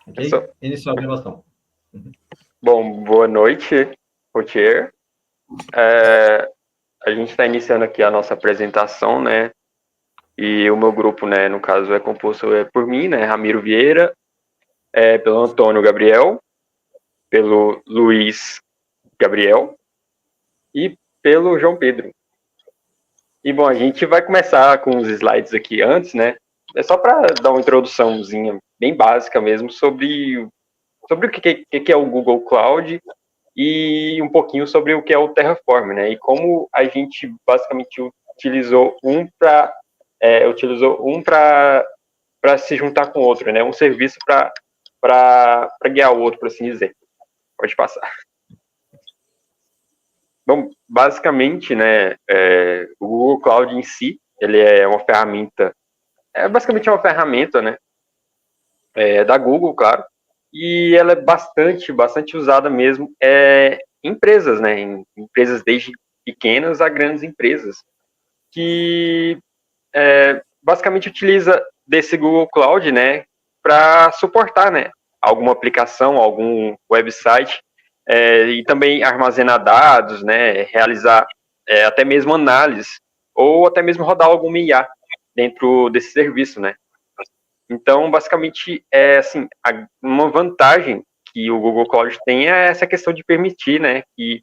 Ok? Iniciar a gravação. Bom, boa noite, Rotier. É, a gente está iniciando aqui a nossa apresentação, né? E o meu grupo, né, no caso, é composto por mim, né, Ramiro Vieira, pelo Antônio Gabriel, pelo Luiz Gabriel e pelo João Pedro. E, bom, a gente vai começar com os slides aqui antes, né? É só para dar uma introduçãozinha bem básica mesmo sobre o que é o Google Cloud e um pouquinho sobre o que é o Terraform, né? E como a gente basicamente utilizou um para se juntar com o outro, né? Um serviço para guiar o outro, por assim dizer. Pode passar. Bom, basicamente, né? O Google Cloud em si, ele é uma ferramenta, basicamente uma ferramenta, né? Da Google, claro. E ela é bastante usada mesmo em empresas, né? Em empresas desde pequenas a grandes empresas, que basicamente utiliza desse Google Cloud, né, para suportar, né, alguma aplicação, algum website, e também armazenar dados, né, realizar até mesmo análise, ou até mesmo rodar alguma IA dentro desse serviço, né. Então, basicamente, assim, uma vantagem que o Google Cloud tem é essa questão de permitir, né, que,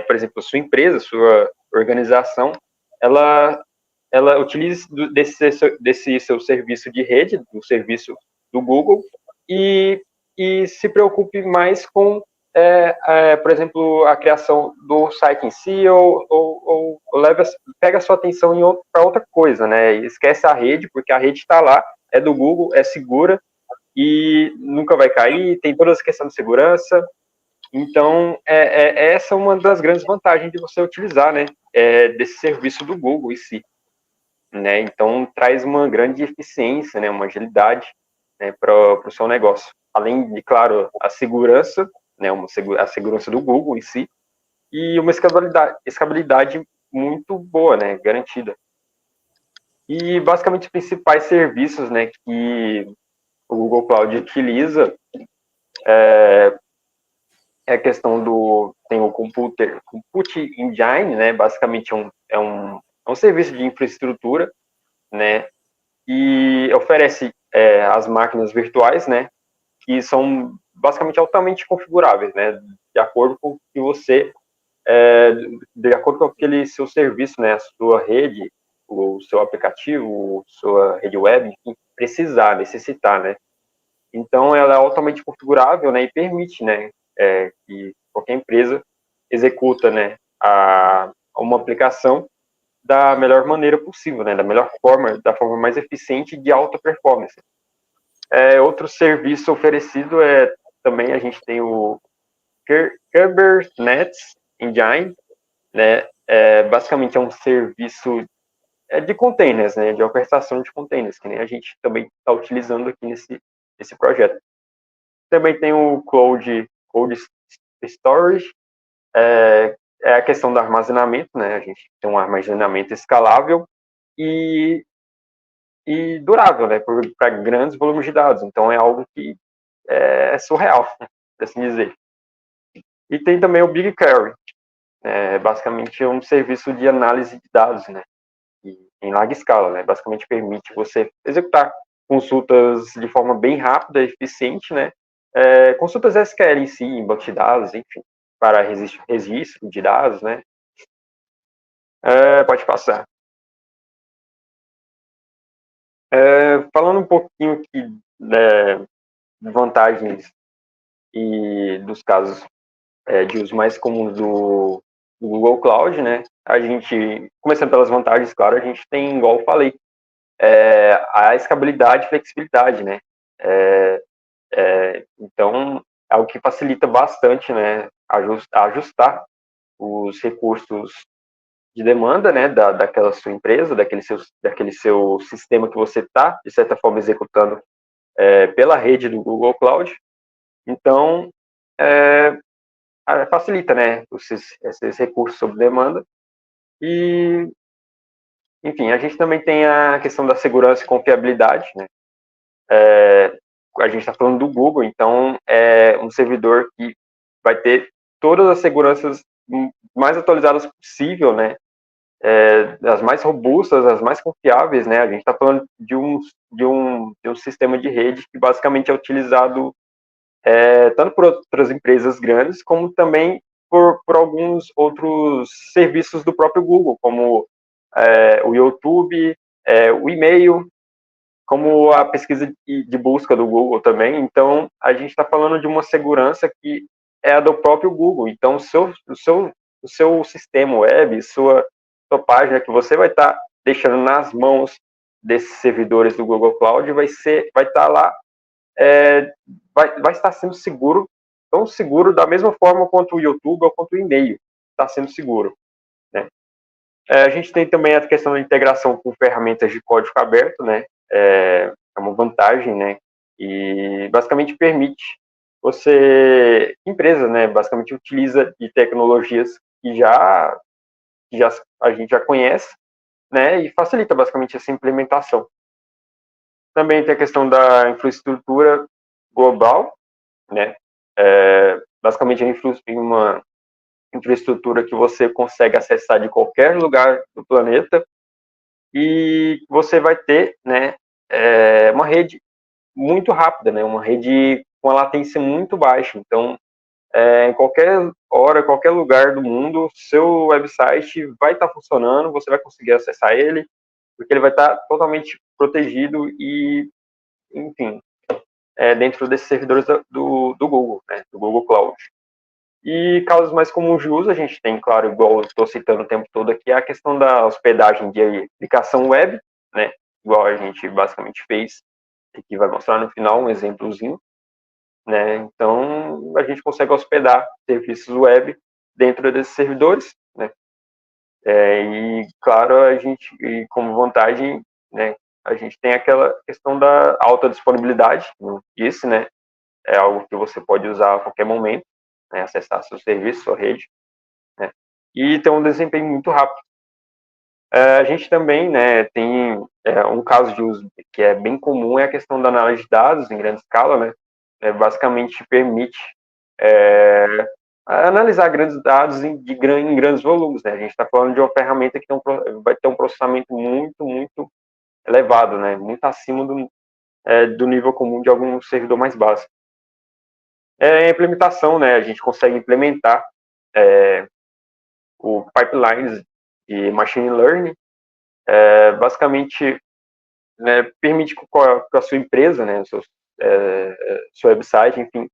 por exemplo, sua empresa, sua organização, ela, ela utilize desse seu serviço de rede, do serviço do Google, e, e se preocupe mais com, por exemplo, a criação do site em si, ou pega a sua atenção para outra coisa, né? E esquece a rede, porque a rede está lá, é do Google, é segura e nunca vai cair, tem todas as questões de segurança. Então, essa é uma das grandes vantagens de você utilizar, né, desse serviço do Google em si, né? Então, traz uma grande eficiência, né, uma agilidade, né, para o seu negócio. Além de, claro, a segurança, né, a segurança do Google em si, e uma escalabilidade muito boa, né, garantida. E, basicamente, os principais serviços, né, que o Google Cloud utiliza é a questão tem o Compute Engine, né, basicamente é um serviço de infraestrutura, né, e oferece as máquinas virtuais, né, que são basicamente altamente configuráveis, né, de acordo com o que você, de acordo com aquele seu serviço, né, a sua rede, o seu aplicativo, sua rede web, enfim, necessitar, né. Então, ela é altamente configurável, né, e permite, né, que qualquer empresa executa, né, uma aplicação da melhor maneira possível, né, da forma mais eficiente e de alta performance. Outro serviço oferecido também a gente tem o Kubernetes Engine, né, basicamente é um serviço de containers, né, de orquestração de containers, que nem a gente também está utilizando aqui nesse projeto. Também tem o Cloud Storage, é a questão do armazenamento, né? A gente tem um armazenamento escalável e, e durável, né? Para grandes volumes de dados. Então é algo que é surreal, por assim dizer. E tem também o BigQuery, basicamente é um serviço de análise de dados, né? E, em larga escala, né? Basicamente permite você executar consultas de forma bem rápida e eficiente, né? Consultas SQL em si, em banco de dados, enfim, para registro de dados, né? Pode passar. Falando um pouquinho aqui, né, de vantagens e dos casos de uso mais comuns do Google Cloud, né? A gente, começando pelas vantagens, claro, a gente tem, igual eu falei, a escalabilidade e flexibilidade, né? Então, é algo que facilita bastante, né? Ajustar os recursos de demanda, né, daquela sua empresa, daquele seu sistema que você está, de certa forma, executando pela rede do Google Cloud. Então, é, facilita, né, esses recursos sob demanda. E, enfim, a gente também tem a questão da segurança e confiabilidade, né. a gente está falando do Google, então é um servidor que vai ter todas as seguranças mais atualizadas possível, né? As mais robustas, as mais confiáveis, né? A gente está falando de um sistema de rede que basicamente é utilizado tanto por outras empresas grandes, como também por alguns outros serviços do próprio Google, como o YouTube, o e-mail, como a pesquisa de busca do Google também. Então, a gente está falando de uma segurança que é a do próprio Google. Então, o seu sistema web, sua página que você vai estar deixando nas mãos desses servidores do Google Cloud vai estar lá, vai estar sendo seguro, tão seguro da mesma forma quanto o YouTube ou quanto o e-mail está sendo seguro, né? A gente tem também a questão da integração com ferramentas de código aberto, né? É uma vantagem, né? E basicamente permite empresas, né? Basicamente utiliza de tecnologias que já a gente já conhece, né? E facilita basicamente essa implementação. Também tem a questão da infraestrutura global, né? Basicamente uma infraestrutura que você consegue acessar de qualquer lugar do planeta e você vai ter, né, uma rede muito rápida, né, uma rede com a latência muito baixa. Então, em qualquer hora, qualquer lugar do mundo, seu website vai estar funcionando, você vai conseguir acessar ele, porque ele vai estar totalmente protegido e, enfim, dentro desses servidores do Google, né, do Google Cloud. E casos mais comuns de uso, a gente tem, claro, igual eu estou citando o tempo todo aqui, a questão da hospedagem de aplicação web, né? Igual a gente basicamente fez, e que vai mostrar no final um exemplozinho, né? Então, a gente consegue hospedar serviços web dentro desses servidores, né? E, claro, e como vantagem, né? A gente tem aquela questão da alta disponibilidade, como disse, né? É algo que você pode usar a qualquer momento, né, acessar seu serviço, sua rede, né, e ter um desempenho muito rápido. A gente também, né, tem um caso de uso que é bem comum, é a questão da análise de dados em grande escala, né, basicamente permite é, analisar grandes dados em grandes volumes, né, a gente está falando de uma ferramenta que vai ter um processamento muito, muito elevado, né, muito acima do nível comum de algum servidor mais básico. A implementação, né, a gente consegue implementar o pipelines de machine learning, basicamente, né, permite que a sua empresa, né, seu website, enfim,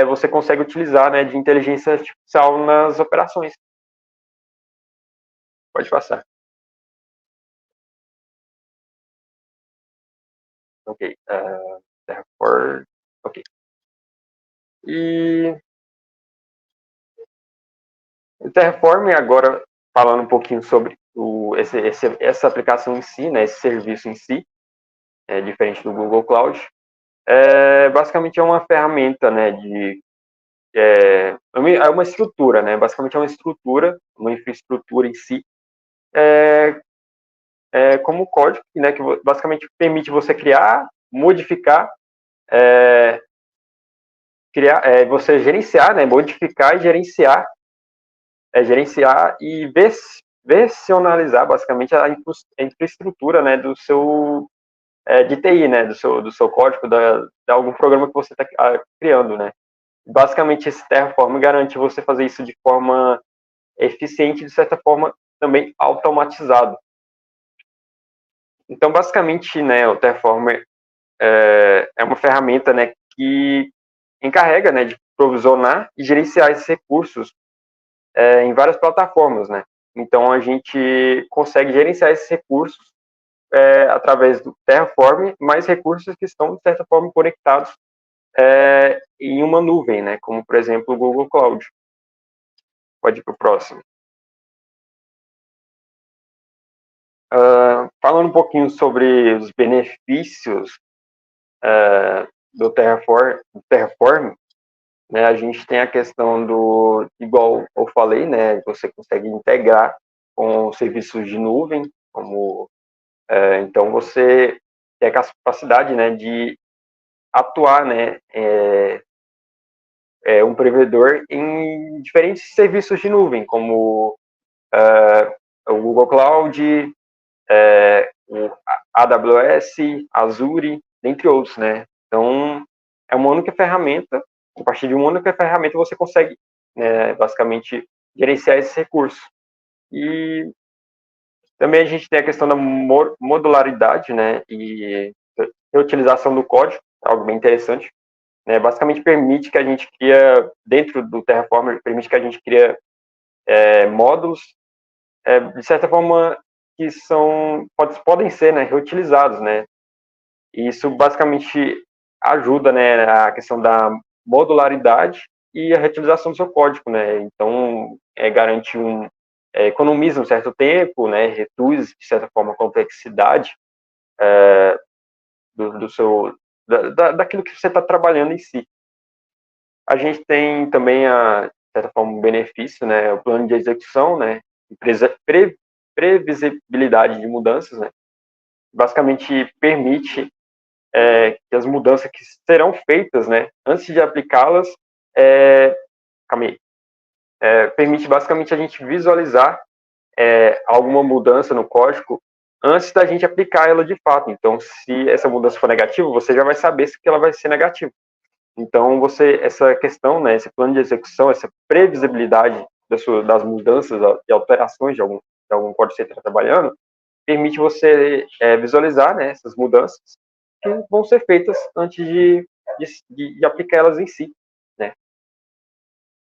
você consegue utilizar, né, de inteligência artificial nas operações. Pode passar. Ok. Terraform. Ok. E o Terraform, agora falando um pouquinho sobre essa aplicação em si, né, esse serviço em si, diferente do Google Cloud, basicamente é uma ferramenta, né, é uma estrutura, né, basicamente é uma estrutura, uma infraestrutura em si, como código, né, que basicamente permite você criar, modificar, você gerenciar, né, modificar e gerenciar e versionalizar basicamente a infraestrutura, né, do seu de TI, né, do seu código, de algum programa que você está criando, né. Basicamente, esse Terraform garante você fazer isso de forma eficiente, de certa forma também automatizado. Então, basicamente, né, o Terraform é uma ferramenta, né, que encarrega, né, de provisionar e gerenciar esses recursos em várias plataformas, né. Então, a gente consegue gerenciar esses recursos através do Terraform, mais recursos que estão, de certa forma, conectados em uma nuvem, né, como, por exemplo, o Google Cloud. Pode ir para o próximo. Falando um pouquinho sobre os benefícios do Terraform, né, a gente tem a questão igual eu falei, né, você consegue integrar com serviços de nuvem, então você tem a capacidade, né, de atuar, né, um provedor em diferentes serviços de nuvem, como o Google Cloud, o AWS, Azure, dentre outros, né? Então, é uma única ferramenta. A partir de uma única ferramenta você consegue, né, basicamente, gerenciar esses recursos. E também a gente tem a questão da modularidade, né, e reutilização do código, algo bem interessante. Né? Basicamente permite que a gente cria, dentro do Terraform, permite que a gente cria módulos, de certa forma, que podem ser, né, reutilizados, né? E isso basicamente ajuda, né, a questão da modularidade e a reutilização do seu código, né? Então, garante economiza um certo tempo, né, reduz, de certa forma, a complexidade do seu, daquilo que você está trabalhando em si. A gente tem também, de certa forma, um benefício, né, o plano de execução, né, previsibilidade de mudanças, né, basicamente permite que as mudanças que serão feitas, né, antes de aplicá-las, permite basicamente a gente visualizar alguma mudança no código antes da gente aplicar ela de fato. Então, se essa mudança for negativa, você já vai saber se ela vai ser negativa. Então, essa questão, né, esse plano de execução, essa previsibilidade das mudanças e alterações de algum código que você está trabalhando, permite você visualizar, né, essas mudanças que vão ser feitas antes de aplicar elas em si, né.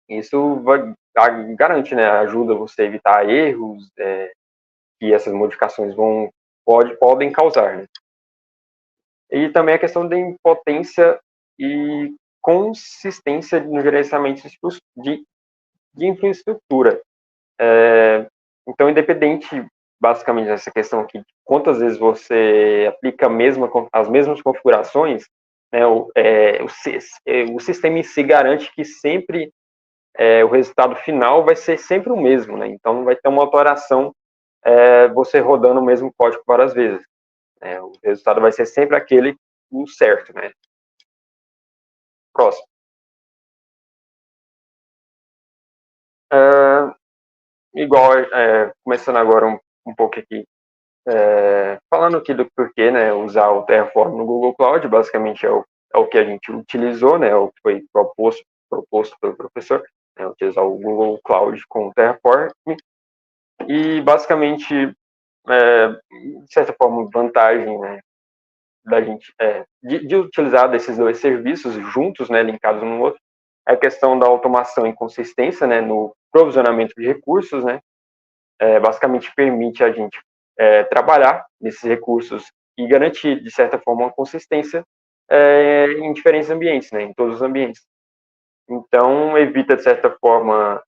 Isso garante, né, ajuda você a evitar erros que essas modificações podem causar, né. E também a questão da impotência e consistência no gerenciamento de infraestrutura. Então, independente, basicamente, dessa questão aqui, quantas vezes você aplica as mesmas configurações, né, o sistema em si garante que sempre o resultado final vai ser sempre o mesmo, né? Então, não vai ter uma alteração você rodando o mesmo código várias vezes. O resultado vai ser sempre o certo, né? Próximo. Igual, começando agora um pouco aqui, falando aqui do porquê, né, usar o Terraform no Google Cloud, basicamente é o que a gente utilizou, né, o que foi proposto pelo professor, né, utilizar o Google Cloud com o Terraform, e basicamente, de certa forma, vantagem, né, da gente, de utilizar desses dois serviços juntos, né, linkados um no outro, é a questão da automação e consistência, né, no provisionamento de recursos, né, basicamente permite a gente trabalhar nesses recursos e garantir, de certa forma, uma consistência em diferentes ambientes, né, em todos os ambientes. Então, evita, de certa forma,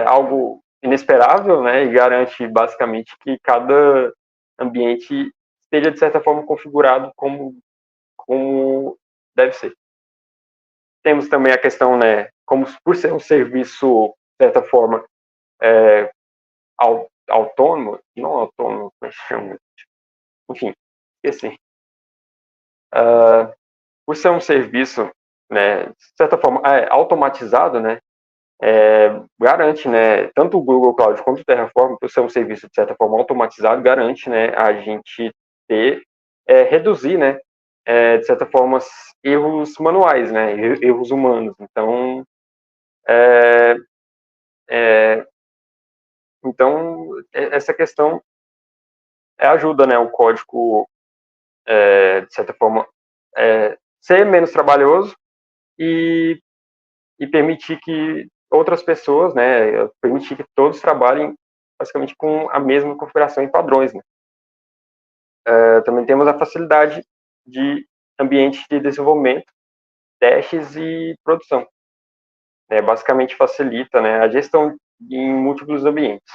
algo inesperável, né, e garante, basicamente, que cada ambiente esteja, de certa forma, configurado como deve ser. Temos também a questão, né, como por ser um serviço, de certa forma, autônomo, não autônomo, mas chama, enfim, esqueci. Por ser um serviço, né, de certa forma, automatizado, né, garante, né, tanto o Google Cloud quanto o Terraform, por ser um serviço, de certa forma, automatizado, garante, né, a gente reduzir, né, de certa forma, erros manuais, né, erros humanos. Então, essa questão ajuda, né, o código, de certa forma, ser menos trabalhoso e permitir que outras pessoas, né, permitir que todos trabalhem basicamente com a mesma configuração e padrões, né. Também temos a facilidade de ambiente de desenvolvimento, testes e produção. Basicamente facilita, né, a gestão em múltiplos ambientes,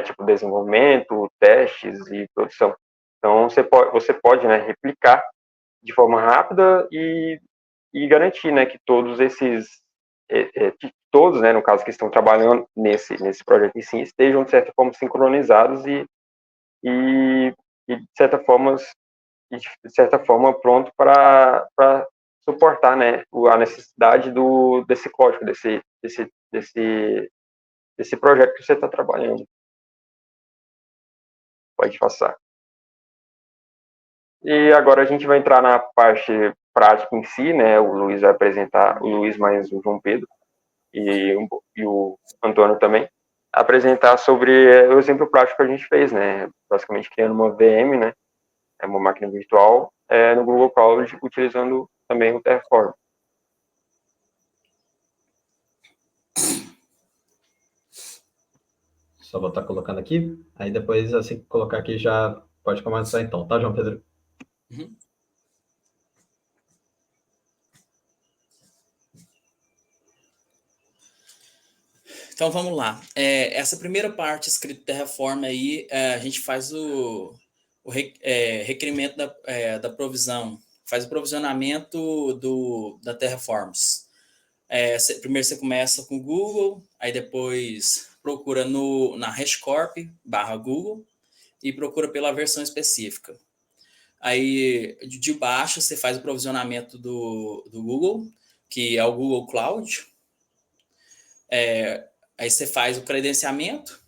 tipo desenvolvimento, testes e produção. Então, você pode, né, replicar de forma rápida e garantir, né, que todos, né, no caso que estão trabalhando nesse projeto em si, estejam de certa forma sincronizados e e de certa forma pronto para suportar, né, a necessidade desse código, desse projeto que você está trabalhando. Pode passar. E agora a gente vai entrar na parte prática em si, né? O Luiz vai apresentar, o Luiz mais o João Pedro e o Antônio também, apresentar sobre o exemplo prático que a gente fez, né? Basicamente criando uma VM, né? É uma máquina virtual no Google Cloud, utilizando também o Terraform. Só vou estar colocando aqui, aí depois, assim que colocar aqui, já pode começar então, tá, João Pedro? Uhum. Então vamos lá. Essa primeira parte escrita Terraform aí, a gente faz o requerimento da provisão, faz o provisionamento da Terraforms. Primeiro você começa com o Google, aí depois procura na HashiCorp/Google e procura pela versão específica. Aí de baixo você faz o provisionamento do Google, que é o Google Cloud. Aí você faz o credenciamento,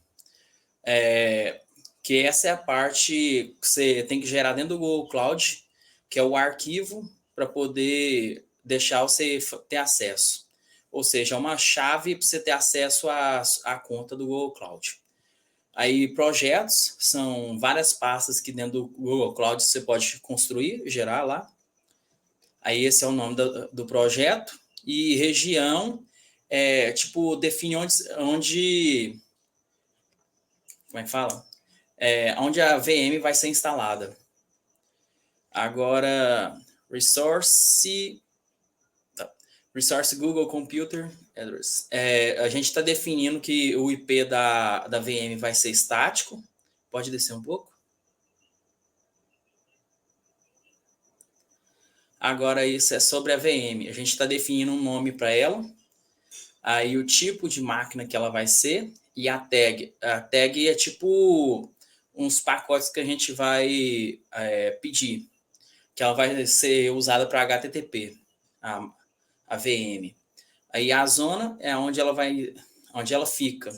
que essa é a parte que você tem que gerar dentro do Google Cloud, que é o arquivo para poder deixar você ter acesso. Ou seja, é uma chave para você ter acesso à conta do Google Cloud. Aí projetos são várias pastas que dentro do Google Cloud você pode construir, gerar lá. Aí esse é o nome do projeto. E região define onde como é que fala? Onde a VM vai ser instalada. Agora, Resource Google Computer Address. A gente está definindo que o IP da VM vai ser estático. Pode descer um pouco? Agora, isso é sobre a VM. A gente está definindo um nome para ela. Aí o tipo de máquina que ela vai ser e a tag. A tag é tipo uns pacotes que a gente vai pedir, que ela vai ser usada para HTTP, a VM. Aí a zona é onde ela fica,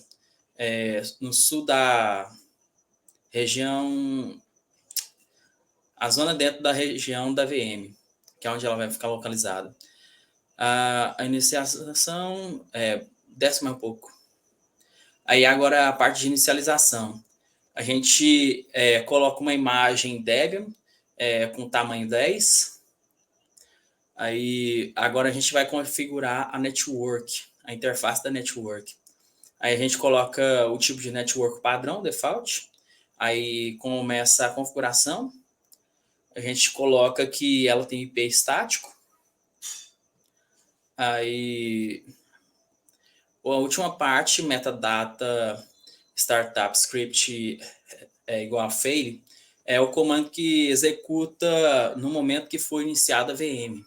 no sul da região, a zona dentro da região da VM, que é onde ela vai ficar localizada. A inicialização, desce mais um pouco. Aí agora a parte de inicialização. A gente coloca uma imagem Debian com tamanho 10. Aí agora a gente vai configurar a network, a interface da network. Aí a gente coloca o tipo de network padrão, default. Aí começa a configuração. A gente coloca que ela tem IP estático. Aí a última parte, metadata startup script igual a fail, é o comando que executa no momento que foi iniciada a VM.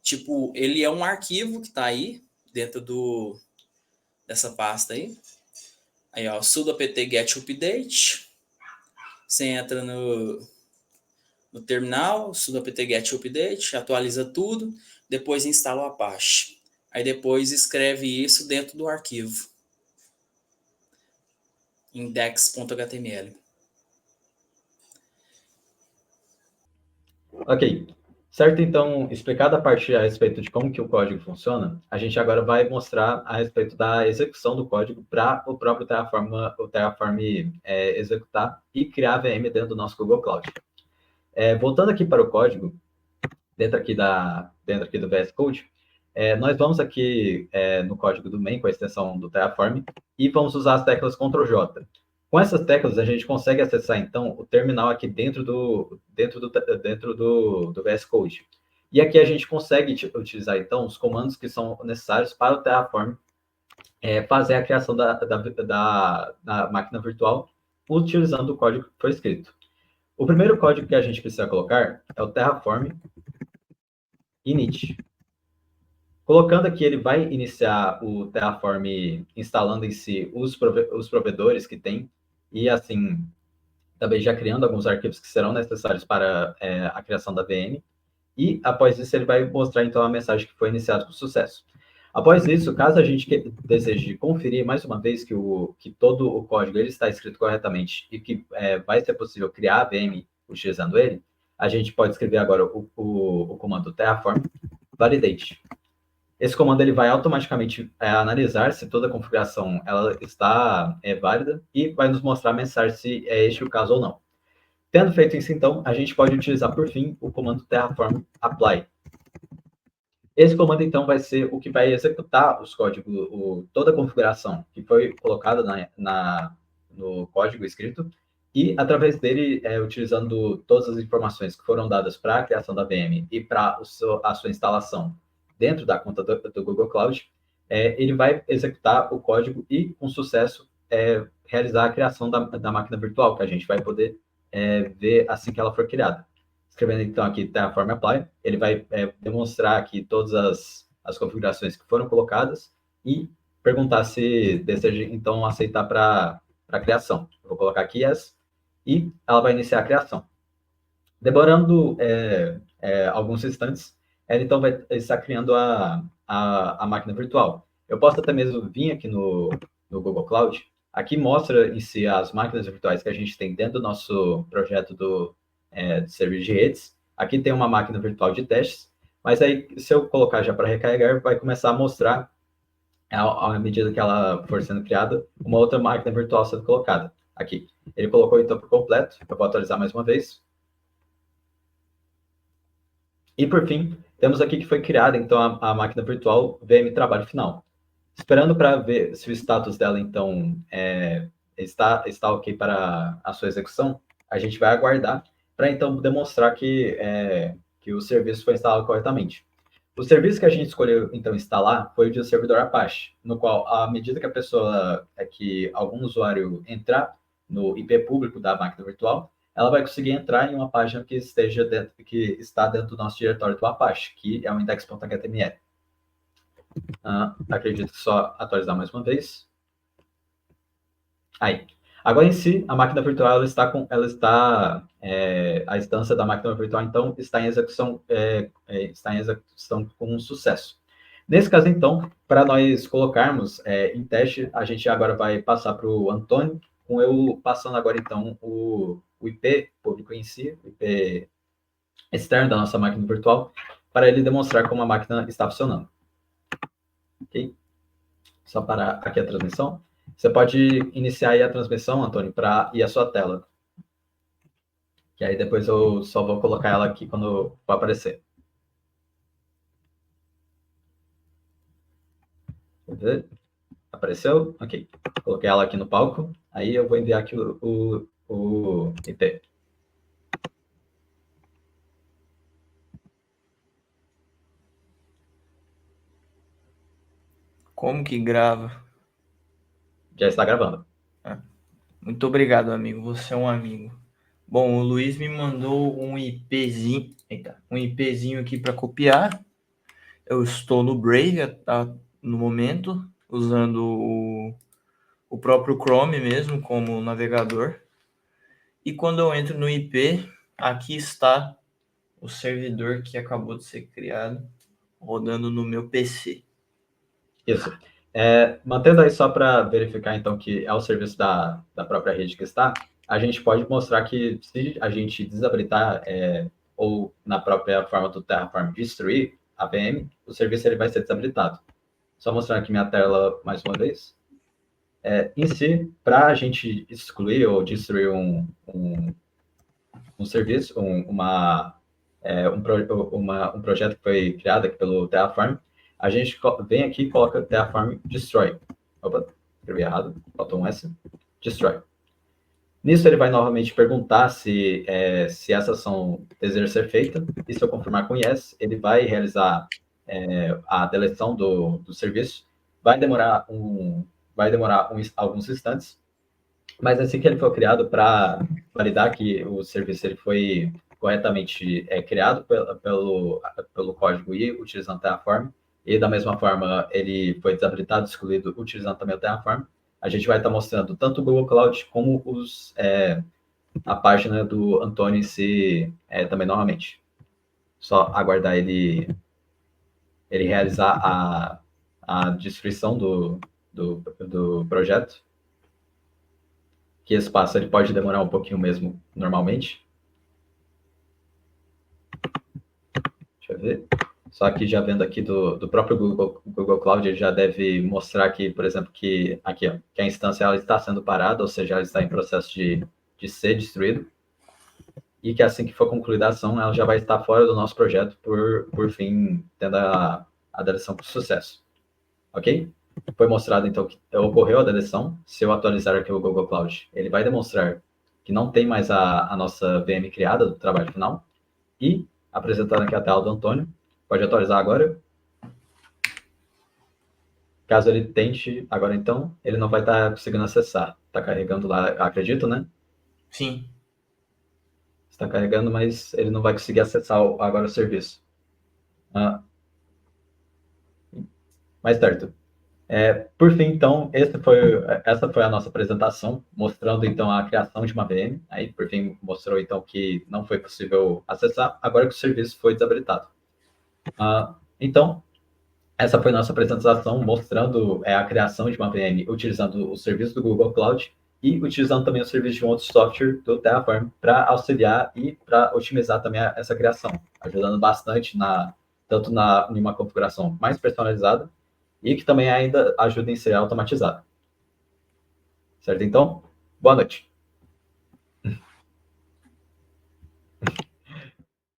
Tipo, ele é um arquivo que está aí dentro dessa pasta aí. Aí, ó, sudo apt get update. Você entra no terminal, sudo apt get update, atualiza tudo, depois instala o Apache. Aí depois escreve isso dentro do arquivo index.html. Ok. Certo, então, explicada a parte a respeito de como que o código funciona, a gente agora vai mostrar a respeito da execução do código para o próprio Terraform executar e criar a VM dentro do nosso Google Cloud. Voltando aqui para o código, dentro aqui do VS Code, nós vamos aqui no código do main, com a extensão do Terraform, e vamos usar as teclas Ctrl J. Com essas teclas, a gente consegue acessar, então, o terminal aqui dentro do VS Code. E aqui a gente consegue utilizar, então, os comandos que são necessários para o Terraform fazer a criação da máquina virtual utilizando o código que foi escrito. O primeiro código que a gente precisa colocar é o Terraform init. Colocando aqui, ele vai iniciar o Terraform instalando em si os provedores que tem, e assim, também já criando alguns arquivos que serão necessários para a criação da VM, e após isso ele vai mostrar então a mensagem que foi iniciada com sucesso. Após isso, caso a gente deseje conferir mais uma vez que todo o código ele está escrito corretamente e que vai ser possível criar a VM utilizando ele, a gente pode escrever agora o comando terraform validate. Esse comando ele vai automaticamente analisar se toda a configuração ela está válida e vai nos mostrar a mensagem se é este o caso ou não. Tendo feito isso, então, a gente pode utilizar, por fim, o comando terraform apply. Esse comando, então, vai ser o que vai executar os códigos, toda a configuração que foi colocada no código escrito, e através dele, utilizando todas as informações que foram dadas para a criação da VM e para a sua instalação dentro da conta do Google Cloud, ele vai executar o código e, com sucesso, realizar a criação da máquina virtual, que a gente vai poder ver assim que ela for criada. Escrevendo, então, aqui Terraform Apply, ele vai demonstrar aqui todas as configurações que foram colocadas e perguntar se deseja, então, aceitar para a criação. Eu vou colocar aqui Yes, e ela vai iniciar a criação. Demorando alguns instantes, ela, então, vai estar criando a máquina virtual. Eu posso até mesmo vir aqui no Google Cloud. Aqui mostra em si as máquinas virtuais que a gente tem dentro do nosso projeto de serviço de redes. Aqui tem uma máquina virtual de testes, mas aí, se eu colocar já para recarregar, vai começar a mostrar, à medida que ela for sendo criada, uma outra máquina virtual sendo colocada. Aqui. Ele colocou, então, por completo. Eu vou atualizar mais uma vez. E, por fim, temos aqui que foi criada, então, a máquina virtual VM Trabalho Final. Esperando para ver se o status dela, então, está ok para a sua execução, a gente vai aguardar para, então, demonstrar que o serviço foi instalado corretamente. O serviço que a gente escolheu, então, instalar foi o de um servidor Apache, no qual, à medida que a pessoa, que algum usuário entrar no IP público da máquina virtual, ela vai conseguir entrar em uma página que está dentro do nosso diretório do Apache, que é o index.html. Acredito que só atualizar mais uma vez. Aí. Agora, em si, a máquina virtual, a instância da máquina virtual, então, está em execução com sucesso. Nesse caso, então, para nós colocarmos em teste, a gente agora vai passar para o Antônio, com eu passando agora, então, o IP público em si, o IP externo da nossa máquina virtual, para ele demonstrar como a máquina está funcionando. Ok? Só parar aqui a transmissão. Você pode iniciar aí a transmissão, Antônio, e a sua tela. Que aí depois eu só vou colocar ela aqui quando for aparecer. Apareceu? Ok. Coloquei ela aqui no palco. Aí eu vou enviar aqui o IP. Como que grava? Já está gravando. Muito obrigado, amigo. Você é um amigo. Bom, o Luiz me mandou um IPzinho aqui para copiar. Eu estou no Brave no momento, usando o próprio Chrome mesmo como navegador. E quando eu entro no IP, aqui está o servidor que acabou de ser criado, rodando no meu PC. Isso. Mantendo aí só para verificar, então, que é o serviço da própria rede que está, a gente pode mostrar que se a gente desabilitar ou na própria forma do Terraform destruir a VM, o serviço ele vai ser desabilitado. Só mostrar aqui minha tela mais uma vez. Em si, para a gente excluir ou destruir um serviço, um projeto que foi criado aqui pelo Terraform, a gente vem aqui e coloca Terraform Destroy. Opa, escrevi errado, faltou um S. Destroy. Nisso ele vai novamente perguntar se essa ação deseja ser feita, e se eu confirmar com Yes, ele vai realizar a deleção do serviço. Vai demorar alguns instantes, mas assim que ele for criado, para validar que o serviço ele foi corretamente criado pelo código e utilizando Terraform, e da mesma forma ele foi desabilitado, excluído, utilizando também o Terraform, a gente vai estar mostrando tanto o Google Cloud como a página do Antônio em si também novamente. Só aguardar ele realizar a destruição do projeto. Que esse passo ele pode demorar um pouquinho mesmo, normalmente. Deixa eu ver. Só que já vendo aqui do próprio Google Cloud, ele já deve mostrar aqui, por exemplo, que aqui, ó, que a instância ela está sendo parada, ou seja, ela está em processo de ser destruído, e que assim que for concluída a ação, ela já vai estar fora do nosso projeto, por fim, tendo a deleção com sucesso. Ok? Foi mostrado, então, que ocorreu a deleção. Se eu atualizar aqui o Google Cloud, ele vai demonstrar que não tem mais a nossa VM criada do trabalho final. E, apresentando aqui a tela do Antônio, pode atualizar agora. Caso ele tente agora, então, ele não vai estar conseguindo acessar. Está carregando lá, acredito, né? Sim. Está carregando, mas ele não vai conseguir acessar agora o serviço. Mais certo. Por fim, então, essa foi a nossa apresentação, mostrando, então, a criação de uma VM. Aí, por fim, mostrou, então, que não foi possível acessar, agora que o serviço foi desabilitado. Então, essa foi a nossa apresentação, mostrando a criação de uma VM utilizando o serviço do Google Cloud e utilizando também o serviço de um outro software do Terraform para auxiliar e para otimizar também essa criação, ajudando bastante tanto em uma configuração mais personalizada e que também ainda ajuda em ser automatizado. Certo, então? Boa noite.